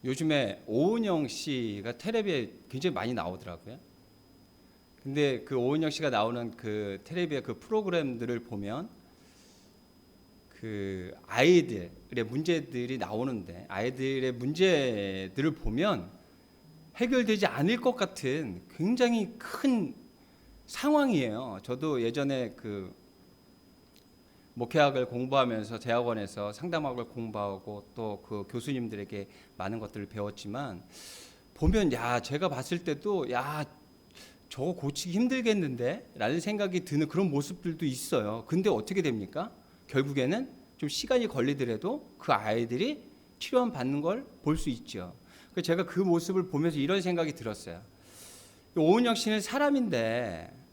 요즘에 오은영 씨가 텔레비에 굉장히 많이 나오더라고요. 근데 그 오은영 씨가 나오는 그 텔레비의 그 프로그램들을 보면 그 아이들의 문제들이 나오는데 아이들의 문제들을 보면 해결되지 않을 것 같은 굉장히 큰 상황이에요. 저도 예전에 그 목회학을 공부하면서 대학원에서 상담학을 공부하고 또 그 교수님들에게 많은 것들을 배웠지만 보면 야 제가 봤을 때도 야 저거 고치기 힘들겠는데 라는 생각이 드는 그런 모습들도 있어요. 근데 어떻게 됩니까? 결국에는 좀 시간이 걸리더라도 그 아이들이 치료만 받는 걸 볼 수 있죠. 그래서 제가 그 모습을 보면서 이런 생각이 들었어요. 오은영 씨는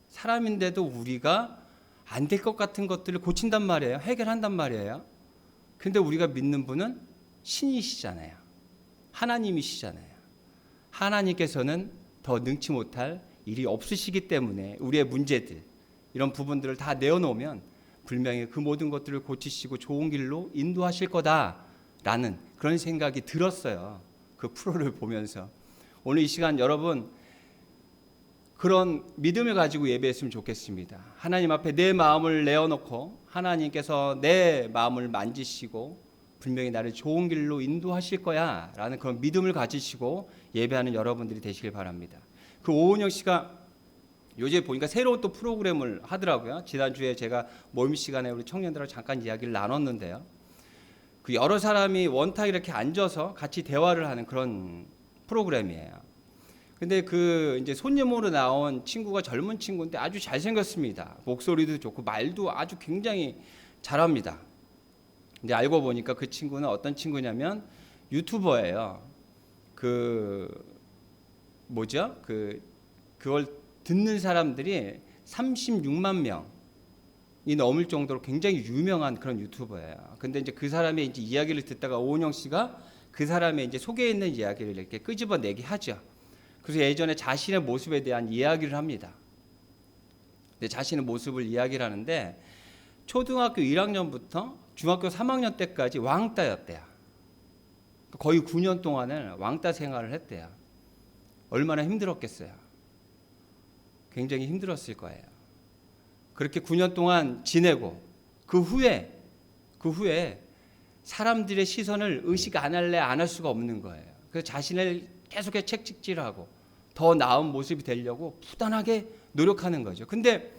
사람인데도 우리가 안 될 것 같은 것들을 고친단 말이에요. 해결한단 말이에요. 근데 우리가 믿는 분은 신이시잖아요. 하나님이시잖아요. 하나님께서는 더 능치 못할 일이 없으시기 때문에 우리의 문제들 이런 부분들을 다 내어놓으면 분명히 그 모든 것들을 고치시고 좋은 길로 인도하실 거다라는 그런 생각이 들었어요. 그 프로를 보면서 오늘 이 시간 여러분 그런 믿음을 가지고 예배했으면 좋겠습니다. 하나님 앞에 내 마음을 내어놓고 하나님께서 내 마음을 만지시고 분명히 나를 좋은 길로 인도하실 거야 라는 그런 믿음을 가지시고 예배하는 여러분들이 되시길 바랍니다. 그 오은영 씨가 요즘에 보니까 새로운 또 프로그램을 하더라고요. 지난주에 제가 모임 시간에 우리 청년들하고 잠깐 이야기를 나눴는데요. 그 여러 사람이 원탁 이렇게 앉아서 같이 대화를 하는 그런 프로그램이에요. 근데 그 이제 손님으로 나온 친구가 젊은 친구인데 아주 잘생겼습니다. 목소리도 좋고 말도 아주 굉장히 잘합니다. 근데 알고 보니까 그 친구는 어떤 친구냐면 유튜버예요. 그 뭐죠? 그걸 듣는 사람들이 36만 명이 넘을 정도로 굉장히 유명한 그런 유튜버예요. 근데 이제 그 사람의 이제 이야기를 듣다가 오은영 씨가 그 사람의 이제 속에 있는 이야기를 이렇게 끄집어내게 하죠. 그래서 예전에 자신의 모습에 대한 이야기를 합니다. 근데 자신의 모습을 이야기를 하는데 초등학교 1학년부터 중학교 3학년 때까지 왕따였대요. 거의 9년 동안을 왕따 생활을 했대요. 얼마나 힘들었겠어요. 굉장히 힘들었을 거예요. 그렇게 9년 동안 지내고 그 후에 사람들의 시선을 의식 안 할래 안 할 수가 없는 거예요. 그래서 자신을 계속해서 책찍질하고 더 나은 모습이 되려고 부단하게 노력하는 거죠. 근데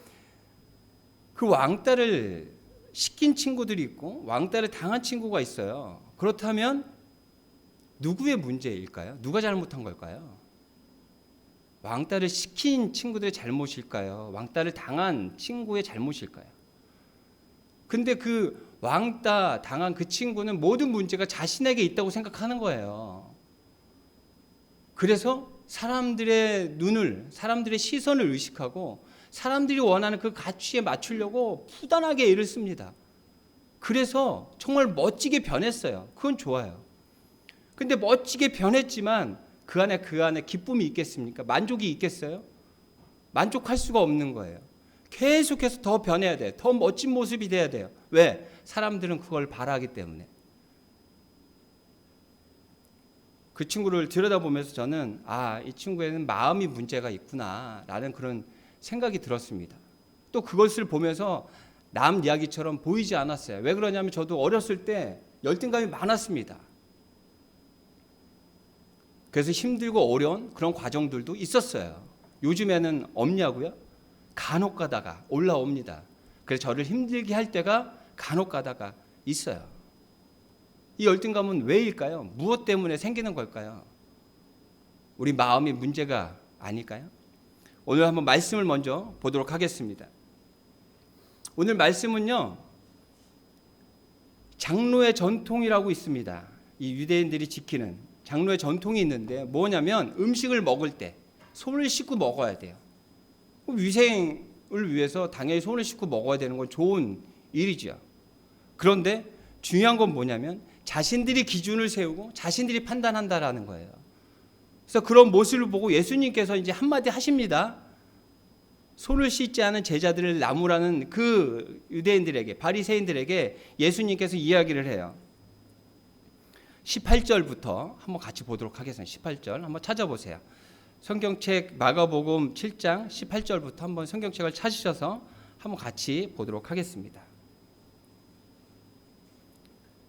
그 왕따를 시킨 친구들이 있고 왕따를 당한 친구가 있어요. 그렇다면 누구의 문제일까요? 누가 잘못한 걸까요? 왕따를 시킨 친구들의 잘못일까요? 왕따를 당한 친구의 잘못일까요? 근데 그 왕따 당한 그 친구는 모든 문제가 자신에게 있다고 생각하는 거예요. 그래서 사람들의 사람들의 시선을 의식하고 사람들이 원하는 그 가치에 맞추려고 부단하게 애를 씁니다. 그래서 정말 멋지게 변했어요. 그건 좋아요. 근데 멋지게 변했지만 그 안에 기쁨이 있겠습니까? 만족이 있겠어요? 만족할 수가 없는 거예요. 계속해서 더 변해야 돼요. 더 멋진 모습이 돼야 돼요. 왜? 사람들은 그걸 바라기 때문에. 그 친구를 들여다보면서 저는 이 친구에는 마음이 문제가 있구나라는 그런 생각이 들었습니다. 또 그것을 보면서 남 이야기처럼 보이지 않았어요. 왜 그러냐면 저도 어렸을 때 열등감이 많았습니다. 그래서 힘들고 어려운 그런 과정들도 있었어요. 요즘에는 없냐고요? 간혹 가다가 올라옵니다. 그래서 저를 힘들게 할 때가 간혹 가다가 있어요. 이 열등감은 왜일까요? 무엇 때문에 생기는 걸까요? 우리 마음이 문제가 아닐까요? 오늘 한번 말씀을 먼저 보도록 하겠습니다. 오늘 말씀은요, 장로의 전통이라고 있습니다. 이 유대인들이 지키는 장로의 전통이 있는데 뭐냐면 음식을 먹을 때 손을 씻고 먹어야 돼요. 위생을 위해서 당연히 손을 씻고 먹어야 되는 건 좋은 일이죠. 그런데 중요한 건 뭐냐면 자신들이 기준을 세우고 자신들이 판단한다라는 거예요. 그래서 그런 모습을 보고 예수님께서 이제 한마디 하십니다. 손을 씻지 않은 제자들을 나무라는 그 유대인들에게 바리새인들에게 예수님께서 이야기를 해요. 18절부터 한번 같이 보도록 하겠습니다. 18절 한번 찾아보세요. 성경책 마가복음 7장 18절부터 한번 성경책을 찾으셔서 한번 같이 보도록 하겠습니다.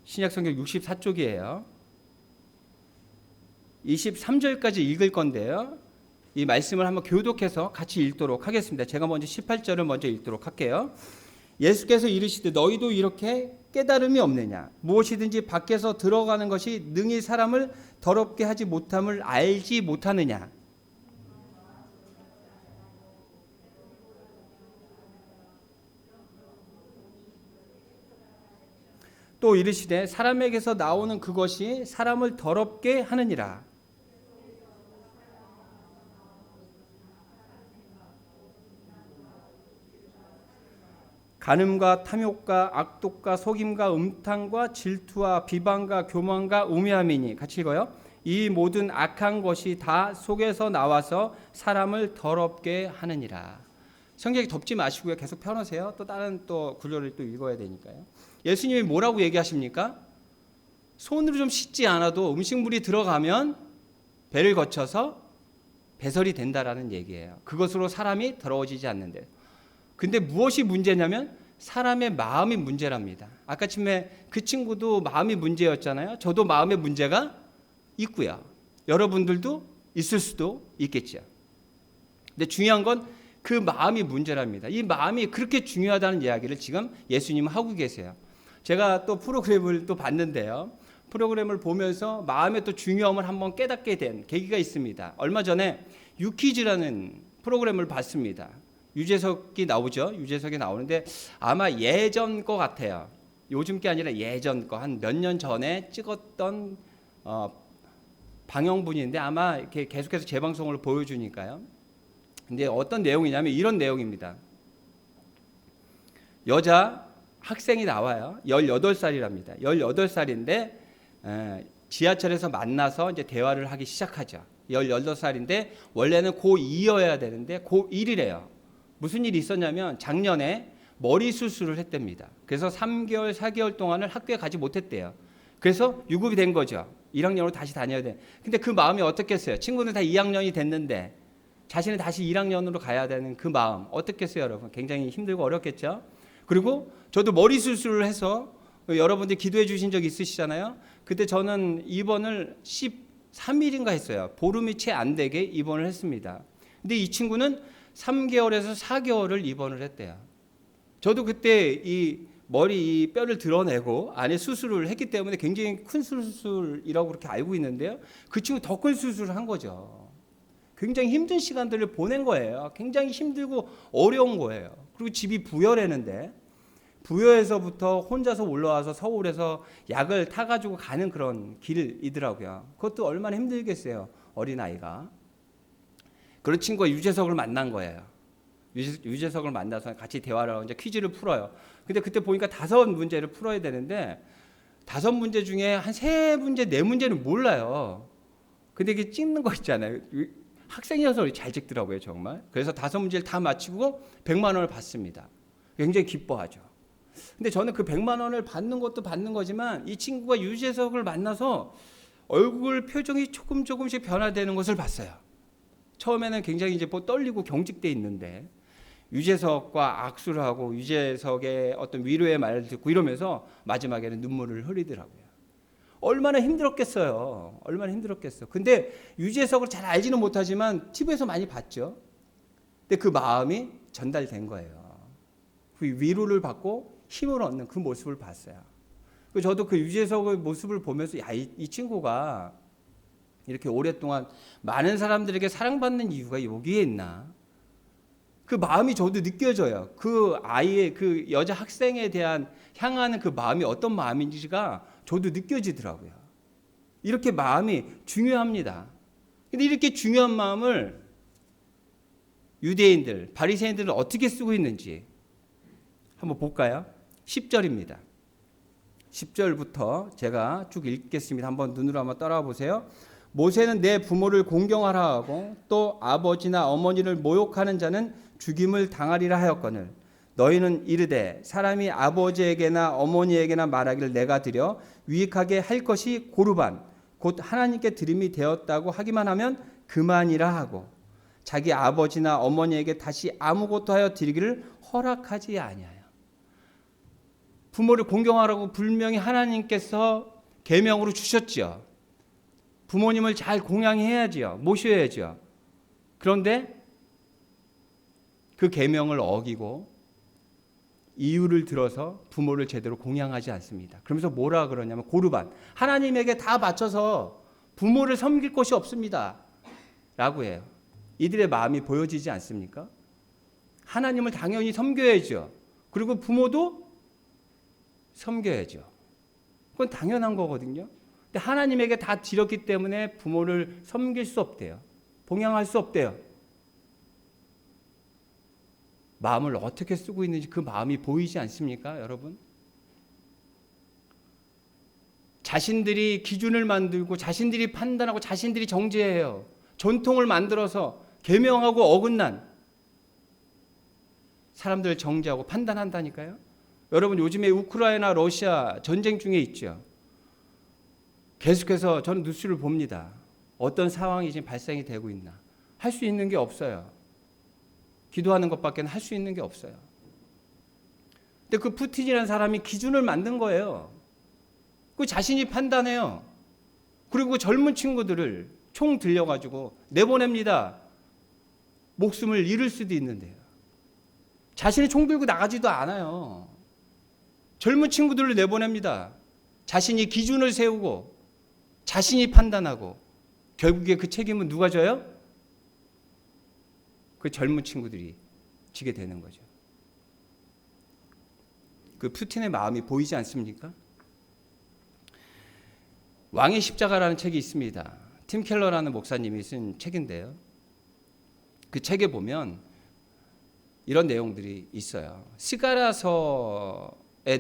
신약성경 64쪽이에요. 23절까지 읽을 건데요. 이 말씀을 한번 교독해서 같이 읽도록 하겠습니다. 제가 먼저 18절을 먼저 읽도록 할게요. 예수께서 이르시되 너희도 이렇게 깨달음이 없느냐? 무엇이든지 밖에서 들어가는 것이 능히 사람을 더럽게 하지 못함을 알지 못하느냐? 또 이르시되 사람에게서 나오는 그것이 사람을 더럽게 하느니라. 간음과 탐욕과 악독과 속임과 음탕과 질투와 비방과 교만과 우매함이니 같이 읽어요. 이 모든 악한 것이 다 속에서 나와서 사람을 더럽게 하느니라. 성경이 덮지 마시고요. 계속 펴놓으세요. 또 다른 또 구절을 또 읽어야 되니까요. 예수님이 뭐라고 얘기하십니까? 손으로 좀 씻지 않아도 음식물이 들어가면 배를 거쳐서 배설이 된다라는 얘기예요. 그것으로 사람이 더러워지지 않는데. 근데 무엇이 문제냐면 사람의 마음이 문제랍니다. 아까 처음에 그 친구도 마음이 문제였잖아요. 저도 마음의 문제가 있고요. 여러분들도 있을 수도 있겠죠. 근데 중요한 건 그 마음이 문제랍니다. 이 마음이 그렇게 중요하다는 이야기를 지금 예수님은 하고 계세요. 제가 또 프로그램을 또 봤는데요. 프로그램을 보면서 마음의 또 중요함을 한번 깨닫게 된 계기가 있습니다. 얼마 전에 유퀴즈라는 프로그램을 봤습니다. 유재석이 나오죠. 유재석이 나오는데 아마 예전 거 같아요. 요즘 게 아니라 예전 거 한 몇 년 전에 찍었던 방영분인데 아마 이렇게 계속해서 재방송을 보여주니까요. 근데 어떤 내용이냐면 이런 내용입니다. 여자 학생이 나와요. 18살이랍니다. 18살인데 지하철에서 만나서 이제 대화를 하기 시작하죠. 18살인데 원래는 고2여야 되는데 고1이래요. 무슨 일이 있었냐면 작년에 머리 수술을 했답니다. 그래서 3개월, 4개월 동안을 학교에 가지 못했대요. 그래서 유급이 된 거죠. 1학년으로 다시 다녀야 돼. 근데 그 마음이 어떻겠어요? 친구는 다 2학년이 됐는데 자신은 다시 1학년으로 가야 되는 그 마음 어떻겠어요, 여러분? 굉장히 힘들고 어렵겠죠? 그리고 저도 머리 수술을 해서 여러분들 기도해 주신 적 있으시잖아요. 그때 저는 입원을 13일인가 했어요. 보름이 채 안 되게 입원을 했습니다. 근데 이 친구는 3개월에서 4개월을 입원을 했대요. 저도 그때 이 머리 이 뼈를 드러내고 안에 수술을 했기 때문에 굉장히 큰 수술이라고 그렇게 알고 있는데요. 그 친구 더 큰 수술을 한 거죠. 굉장히 힘든 시간들을 보낸 거예요. 굉장히 힘들고 어려운 거예요. 그리고 집이 부여라는데 부여에서부터 혼자서 올라와서 서울에서 약을 타가지고 가는 그런 길이더라고요. 그것도 얼마나 힘들겠어요. 어린아이가. 그런 친구가 유재석을 만난 거예요. 유재석을 만나서 같이 대화를 하고 이제 퀴즈를 풀어요. 근데 그때 보니까 5문제를 풀어야 되는데 5문제 중에 한 3문제, 4문제는 몰라요. 근데 이게 찍는 거 있잖아요. 학생이어서 잘 찍더라고요, 정말. 그래서 5문제를 다 맞히고 100만 원을 받습니다. 굉장히 기뻐하죠. 근데 저는 그 100만 원을 받는 것도 받는 거지만 이 친구가 유재석을 만나서 얼굴 표정이 조금씩 변화되는 것을 봤어요. 처음에는 굉장히 이제 떨리고 경직돼 있는데 유재석과 악수를 하고 유재석의 어떤 위로의 말을 듣고 이러면서 마지막에는 눈물을 흘리더라고요. 얼마나 힘들었겠어요. 얼마나 힘들었겠어. 근데 유재석을 잘 알지는 못하지만 TV에서 많이 봤죠. 근데 그 마음이 전달된 거예요. 그 위로를 받고 힘을 얻는 그 모습을 봤어요. 저도 그 유재석의 모습을 보면서 야, 이 친구가 이렇게 오랫동안 많은 사람들에게 사랑받는 이유가 여기에 있나? 그 마음이 저도 느껴져요. 그 아이의 그 여자 학생에 대한 향하는 그 마음이 어떤 마음인지가 저도 느껴지더라고요. 이렇게 마음이 중요합니다. 근데 이렇게 중요한 마음을 유대인들, 바리새인들은 어떻게 쓰고 있는지 한번 볼까요? 10절입니다. 10절부터 제가 쭉 읽겠습니다. 한번 눈으로 한번 따라와 보세요. 모세는 내 부모를 공경하라 하고 또 아버지나 어머니를 모욕하는 자는 죽임을 당하리라 하였거늘 너희는 이르되 사람이 아버지에게나 어머니에게나 말하기를 내가 드려 유익하게 할 것이 고르반 곧 하나님께 드림이 되었다고 하기만 하면 그만이라 하고 자기 아버지나 어머니에게 다시 아무것도 하여 드리기를 허락하지 아니하여. 부모를 공경하라고 분명히 하나님께서 계명으로 주셨지요. 부모님을 잘 공양해야지요. 모셔야지요. 그런데 그 계명을 어기고 이유를 들어서 부모를 제대로 공양하지 않습니다. 그러면서 뭐라 그러냐면 고르반, 하나님에게 다 바쳐서 부모를 섬길 것이 없습니다 라고 해요. 이들의 마음이 보여지지 않습니까? 하나님을 당연히 섬겨야죠. 그리고 부모도 섬겨야죠. 그건 당연한 거거든요. 근데 하나님에게 다 드렸기 때문에 부모를 섬길 수 없대요. 봉양할 수 없대요. 마음을 어떻게 쓰고 있는지 그 마음이 보이지 않습니까, 여러분? 자신들이 기준을 만들고 자신들이 판단하고 자신들이 정죄해요. 전통을 만들어서 계명하고 어긋난 사람들을 정죄하고 판단한다니까요. 여러분 요즘에 우크라이나 러시아 전쟁 중에 있죠. 계속해서 저는 뉴스를 봅니다. 어떤 상황이 지금 발생이 되고 있나. 할 수 있는 게 없어요. 기도하는 것밖에 할 수 있는 게 없어요. 근데 그 푸틴이라는 사람이 기준을 만든 거예요. 그 자신이 판단해요. 그리고 젊은 친구들을 총 들려가지고 내보냅니다. 목숨을 잃을 수도 있는데요. 자신이 총 들고 나가지도 않아요. 젊은 친구들을 내보냅니다. 자신이 기준을 세우고 자신이 판단하고 결국에 그 책임은 누가 져요? 그 젊은 친구들이 지게 되는 거죠. 그 푸틴의 마음이 보이지 않습니까? 왕의 십자가라는 책이 있습니다. 팀 켈러라는 목사님이 쓴 책인데요. 그 책에 보면 이런 내용들이 있어요. 스가랴서의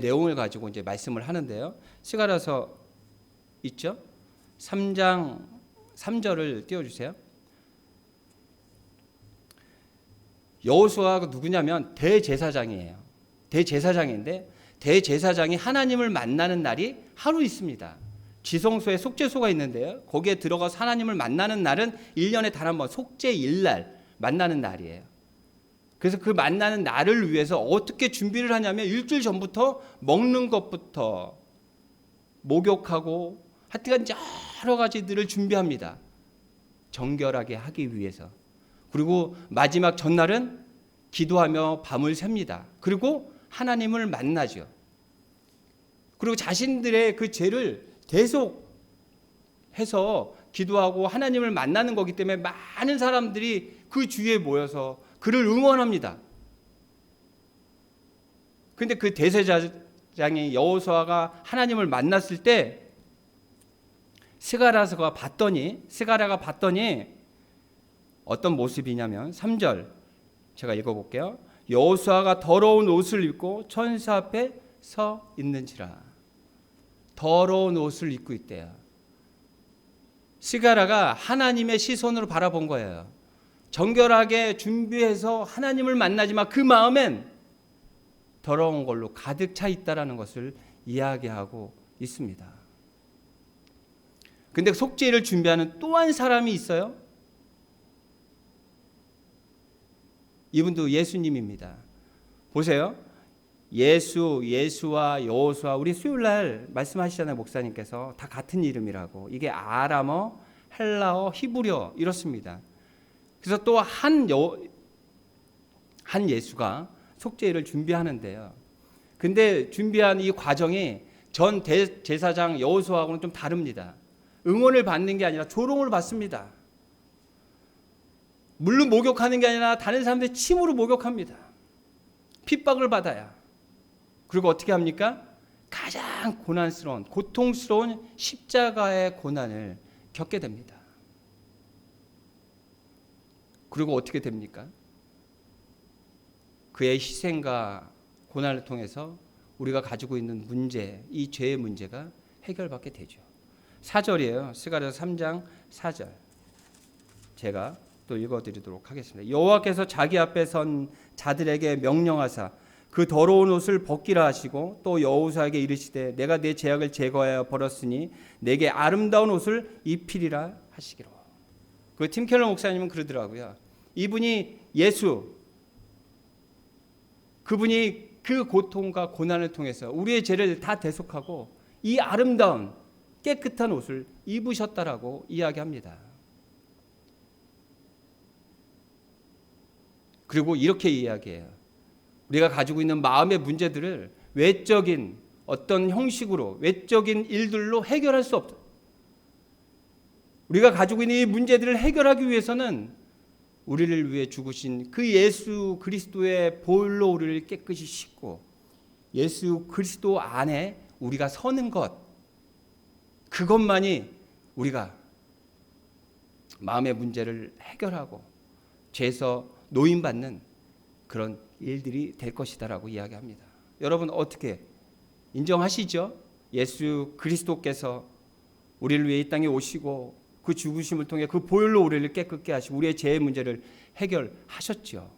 내용을 가지고 이제 말씀을 하는데요. 스가랴서 있죠? 3장 3절을 띄워주세요. 여호수아가 누구냐면 대제사장이에요. 대제사장인데 대제사장이 하나님을 만나는 날이 하루 있습니다. 지성소에 속죄소가 있는데요. 거기에 들어가서 하나님을 만나는 날은 1년에 단 한 번 속죄일날 만나는 날이에요. 그래서 그 만나는 날을 위해서 어떻게 준비를 하냐면 일주일 전부터 먹는 것부터 목욕하고 하여튼 여러 가지들을 준비합니다. 정결하게 하기 위해서. 그리고 마지막 전날은 기도하며 밤을 셉니다. 그리고 하나님을 만나죠. 그리고 자신들의 그 죄를 대속해서 기도하고 하나님을 만나는 거기 때문에 많은 사람들이 그 주위에 모여서 그를 응원합니다. 그런데 그 대제사장이 여호수아가 하나님을 만났을 때 스가랴가 봤더니 어떤 모습이냐면 3절 제가 읽어볼게요. 여호수아가 더러운 옷을 입고 천사 앞에 서 있는지라. 더러운 옷을 입고 있대요. 스가랴가 하나님의 시선으로 바라본 거예요. 정결하게 준비해서 하나님을 만나지만 그 마음엔 더러운 걸로 가득 차 있다라는 것을 이야기하고 있습니다. 근데 속죄를 준비하는 또 한 사람이 있어요. 이분도 예수님입니다. 보세요. 예수와 여호수아 우리 수요일날 말씀하시잖아요. 목사님께서 다 같은 이름이라고. 이게 아람어, 헬라어, 히브리어 이렇습니다. 그래서 또 한 예수가 속죄를 준비하는데요. 근데 준비한 이 과정이 전 대제사장 여호수아하고는 좀 다릅니다. 응원을 받는 게 아니라 조롱을 받습니다. 물로 목욕하는 게 아니라 다른 사람들의 침으로 목욕합니다. 핍박을 받아야. 그리고 어떻게 합니까? 가장 고난스러운, 고통스러운 십자가의 고난을 겪게 됩니다. 그리고 어떻게 됩니까? 그의 희생과 고난을 통해서 우리가 가지고 있는 문제, 이 죄의 문제가 해결받게 되죠. 4절이에요. 스가랴서 3장 4절. 제가 또 읽어드리도록 하겠습니다. 여호와께서 자기 앞에 선 자들에게 명령하사 그 더러운 옷을 벗기라 하시고 또 여호수아에게 이르시되 내가 내 죄악을 제거하여 버렸으니 내게 아름다운 옷을 입히리라 하시기로. 그 팀 켈러 목사님은 그러더라고요. 이분이 예수, 그분이 그 고통과 고난을 통해서 우리의 죄를 다 대속하고 이 아름다운 깨끗한 옷을 입으셨다라고 이야기합니다. 그리고 이렇게 이야기해요. 우리가 가지고 있는 마음의 문제들을 외적인 어떤 형식으로, 외적인 일들로 해결할 수 없다. 우리가 가지고 있는 이 문제들을 해결하기 위해서는 우리를 위해 죽으신 그 예수 그리스도의 보혈로 우리를 깨끗이 씻고 예수 그리스도 안에 우리가 서는 것, 그것만이 우리가 마음의 문제를 해결하고 죄에서 노임받는 그런 일들이 될 것이다라고 이야기합니다. 여러분 어떻게 인정하시죠? 예수 그리스도께서 우리를 위해 이 땅에 오시고 그 죽으심을 통해 그 보혈로 우리를 깨끗게 하시고 우리의 죄의 문제를 해결하셨죠.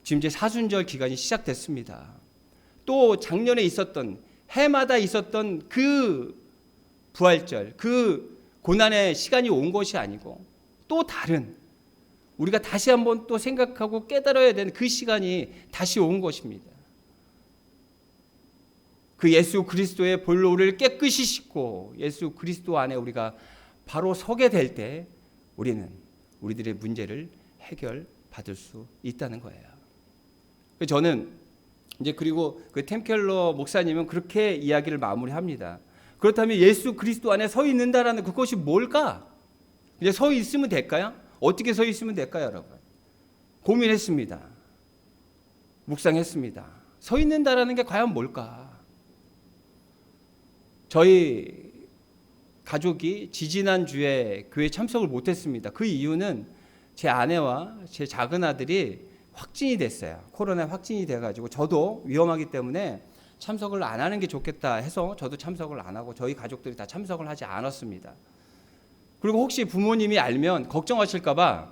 지금 이제 사순절 기간이 시작됐습니다. 또 작년에 있었던, 해마다 있었던 그 부활절, 그 고난의 시간이 온 것이 아니고 또 다른, 우리가 다시 한번 또 생각하고 깨달아야 되는 그 시간이 다시 온 것입니다. 그 예수 그리스도의 보혈로 우리를 깨끗이 씻고 예수 그리스도 안에 우리가 바로 서게 될 때 우리는 우리들의 문제를 해결받을 수 있다는 거예요. 저는 이제 그리고 그 템켈러 목사님은 그렇게 이야기를 마무리합니다. 그렇다면 예수 그리스도 안에 서 있는다라는 그것이 뭘까? 이제 서 있으면 될까요? 어떻게 서 있으면 될까요, 여러분? 고민했습니다. 묵상했습니다. 서 있는다라는 게 과연 뭘까? 저희 가족이 지지난주에 교회 참석을 못했습니다. 그 이유는 제 아내와 제 작은 아들이 확진이 됐어요. 코로나 확진이 돼가지고 저도 위험하기 때문에 참석을 안 하는 게 좋겠다 해서 저도 참석을 안 하고 저희 가족들이 다 참석을 하지 않았습니다. 그리고 혹시 부모님이 알면 걱정하실까 봐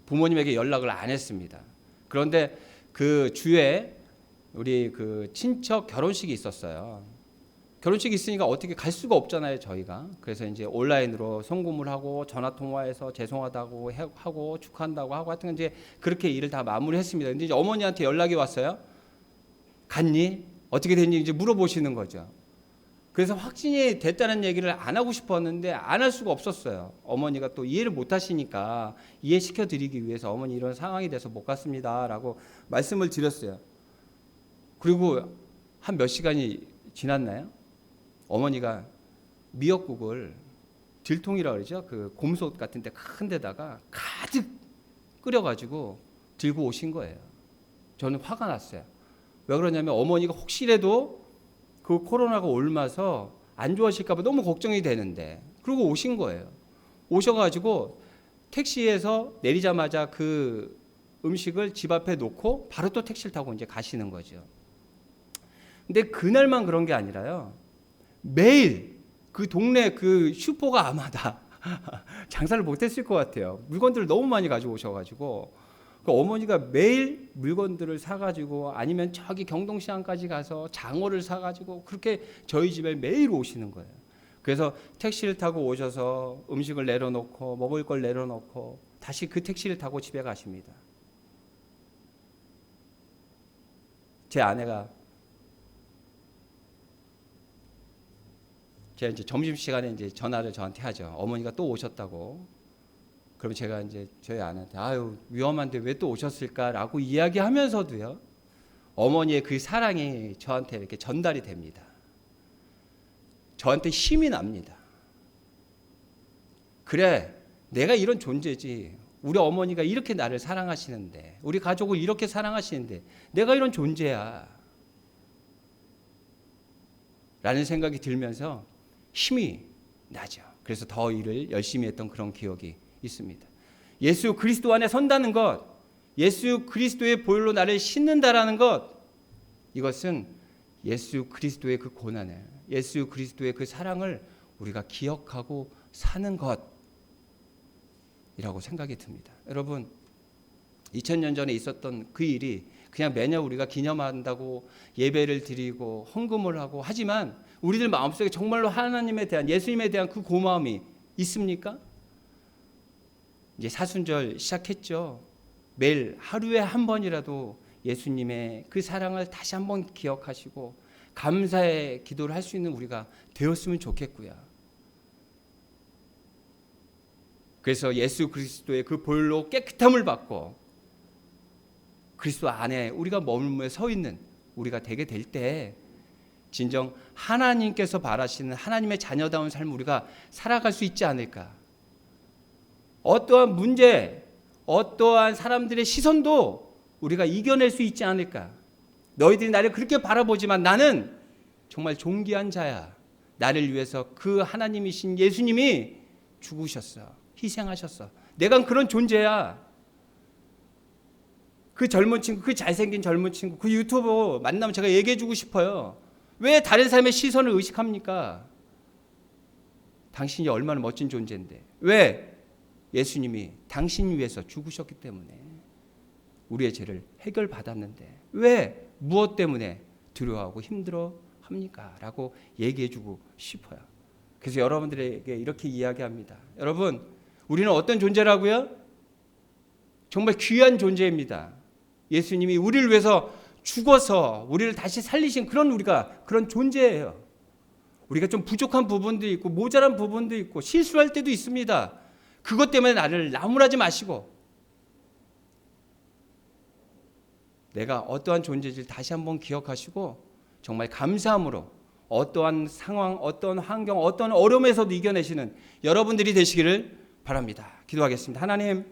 부모님에게 연락을 안 했습니다. 그런데 그 주에 우리 그 친척 결혼식이 있었어요. 결혼식이 있으니까 어떻게 갈 수가 없잖아요, 저희가. 그래서 이제 온라인으로 송금을 하고 전화 통화해서 죄송하다고 하고 축하한다고 하고 하여튼 이제 그렇게 일을 다 마무리했습니다. 근데 이제 어머니한테 연락이 왔어요. 갔니? 어떻게 됐니? 이제 물어보시는 거죠. 그래서 확진이 됐다는 얘기를 안 하고 싶었는데 안 할 수가 없었어요. 어머니가 또 이해를 못 하시니까 이해시켜 드리기 위해서 어머니 이런 상황이 돼서 못 갔습니다라고 말씀을 드렸어요. 그리고 한 몇 시간이 지났나요? 어머니가 미역국을 들통이라고 그러죠. 그 곰솥 같은 데 큰 데다가 가득 끓여가지고 들고 오신 거예요. 저는 화가 났어요. 왜 그러냐면 어머니가 혹시라도 그 코로나가 옮아서 안 좋아하실까 봐 너무 걱정이 되는데 그러고 오신 거예요. 오셔가지고 택시에서 내리자마자 그 음식을 집 앞에 놓고 바로 또 택시를 타고 이제 가시는 거죠. 근데 그날만 그런 게 아니라요. 매일 그 동네 그 슈퍼가 아마 다 장사를 못했을 것 같아요. 물건들을 너무 많이 가지고 오셔가지고 그 어머니가 매일 물건들을 사가지고 아니면 저기 경동시장까지 가서 장어를 사가지고 그렇게 저희 집에 매일 오시는 거예요. 그래서 택시를 타고 오셔서 음식을 내려놓고 먹을 걸 내려놓고 다시 그 택시를 타고 집에 가십니다. 제 아내가 제가 이제 점심시간에 이제 전화를 저한테 하죠. 어머니가 또 오셨다고. 그러면 제가 이제 저희 아내한테 아유 위험한데 왜 또 오셨을까라고 이야기하면서도요. 어머니의 그 사랑이 저한테 이렇게 전달이 됩니다. 저한테 힘이 납니다. 그래 내가 이런 존재지. 우리 어머니가 이렇게 나를 사랑하시는데 우리 가족을 이렇게 사랑하시는데 내가 이런 존재야. 라는 생각이 들면서 힘이 나죠. 그래서 더 일을 열심히 했던 그런 기억이 있습니다. 예수 그리스도 안에 선다는 것, 예수 그리스도의 보혈로 나를 씻는다라는 것, 이것은 예수 그리스도의 그 고난을, 예수 그리스도의 그 사랑을 우리가 기억하고 사는 것이라고 생각이 듭니다. 여러분 2000년 전에 있었던 그 일이 그냥 매년 우리가 기념한다고 예배를 드리고 헌금을 하고 하지만 우리들 마음속에 정말로 하나님에 대한, 예수님에 대한 그 고마움이 있습니까? 이제 사순절 시작했죠. 매일 하루에 한 번이라도 예수님의 그 사랑을 다시 한번 기억하시고 감사의 기도를 할 수 있는 우리가 되었으면 좋겠고요. 그래서 예수 그리스도의 그 보혈로 깨끗함을 받고 그리스도 안에 우리가 머물며 서 있는 우리가 되게 될 때 진정 하나님께서 바라시는 하나님의 자녀다운 삶을 우리가 살아갈 수 있지 않을까. 어떠한 문제, 어떠한 사람들의 시선도 우리가 이겨낼 수 있지 않을까. 너희들이 나를 그렇게 바라보지만 나는 정말 존귀한 자야. 나를 위해서 그 하나님이신 예수님이 죽으셨어. 희생하셨어. 내가 그런 존재야. 그 젊은 친구, 그 잘생긴 젊은 친구, 그 유튜버 만나면 제가 얘기해 주고 싶어요. 왜 다른 사람의 시선을 의식합니까? 당신이 얼마나 멋진 존재인데. 왜? 예수님이 당신 위해서 죽으셨기 때문에. 우리의 죄를 해결받았는데 왜? 무엇 때문에 두려워하고 힘들어합니까? 라고 얘기해 주고 싶어요. 그래서 여러분들에게 이렇게 이야기합니다. 여러분, 우리는 어떤 존재라고요? 정말 귀한 존재입니다. 예수님이 우리를 위해서 죽어서 우리를 다시 살리신 그런 존재예요. 우리가 좀 부족한 부분도 있고 모자란 부분도 있고 실수할 때도 있습니다. 그것 때문에 나를 나무라지 마시고 내가 어떠한 존재인지 다시 한번 기억하시고 정말 감사함으로 어떠한 상황, 어떠한 환경, 어떠한 어려움에서도 이겨내시는 여러분들이 되시기를 바랍니다. 기도하겠습니다. 하나님,